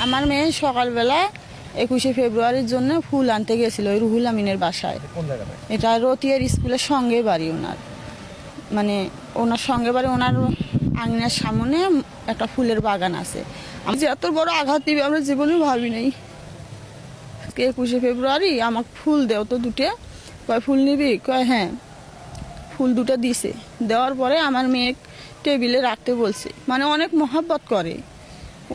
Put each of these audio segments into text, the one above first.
আমার মেয়ে সকালবেলা 21শে ফেব্রুয়ারির জন্য ফুল আনতে গেছিল ওই রুহুল আমিনের বাসায়। এটা রতিয়ার স্কুলের সঙ্গে বাড়ি ওনার, মানে ওনার সঙ্গে বাড়ি, ওনার আঙিনার সামনে একটা ফুলের বাগান আছে। আমি যে এত বড় আঘাত দিবে আমরা জীবনে ভাবি নাই। 21শে ফেব্রুয়ারি আমাকে ফুল দেও তো দুটো, কয় ফুল নিবি, কয় হ্যাঁ। ফুল দুটো দিছে, দেওয়ার পরে আমার মেয়ে টেবিলে রাখতে বলছে, মানে অনেক মহব্বত করে,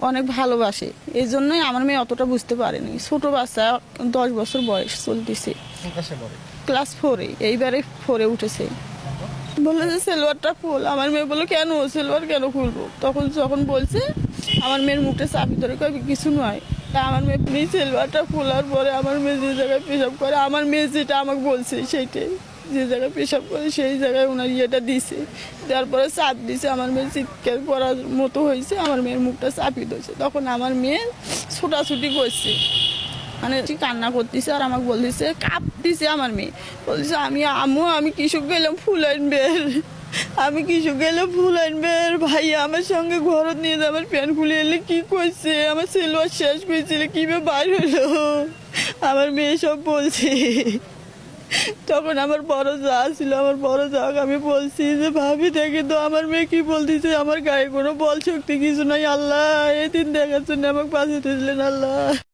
অনেক ভালোবাসে, এই জন্যই আমার মেয়ে অতটা বুঝতে পারেনি। ছোট বাচ্চা, 10 বছর বয়স চলতেছে, ক্লাস 4-এ, এইবারে 4-এ উঠেছে। বললো যে সেলোয়ারটা খুল। আমার মেয়ে বললো কেন, সেলোয়ার কেন খুলবো? যখন বলছে আমার মেয়ের মুখটা চাপি ধরে কয় কিছু নয়। তা আমার মেয়ে সেলোয়ারটা খোলার পরে আমার মেয়ে যে জায়গায় পেশাব করে, আমার মেয়ে যেটা আমাকে বলছে সেইটাই, যে জায়গায় পেশাব করে সেই জায়গায় ওনার ইয়েটা দিছে, দেওয়ার পরে চাপ দিছে। আমার মেয়ে চিৎকার করার মতো হয়েছে, আমার মেয়ের মুখটা চাপি ধরেছে। তখন আমার মেয়ে ছোটাছুটি করছে, মানে কান্না করতেছে, আর আমাকে বলতেছে, কাঁপতেছে আমার মেয়ে, বলতেছে আমি কৃষক গেলাম ফুল আনবে, আমি কৃষক গেলে ফুল আনবে, ভাইয়া আমার সঙ্গে ঘরত নিয়ে যে আমার প্যান্ট খুলে এলে কি করছে, আমার সেলোয়ার শেষ করেছিল কিভাবে বার হলো, আমার মেয়ে সব বলছে। তখন আমার বড় যা ছিল, আমার বড় যাকে আমি বলছি যে ভাবি দেখে তো আমার মেয়ে কি বলতেছে, আমার গায়ে কোনো বল শক্তি কিছু নাই, আল্লাহ এই দিন দেখার জন্য আমাকে বাঁচিয়ে দিলেন আল্লাহ।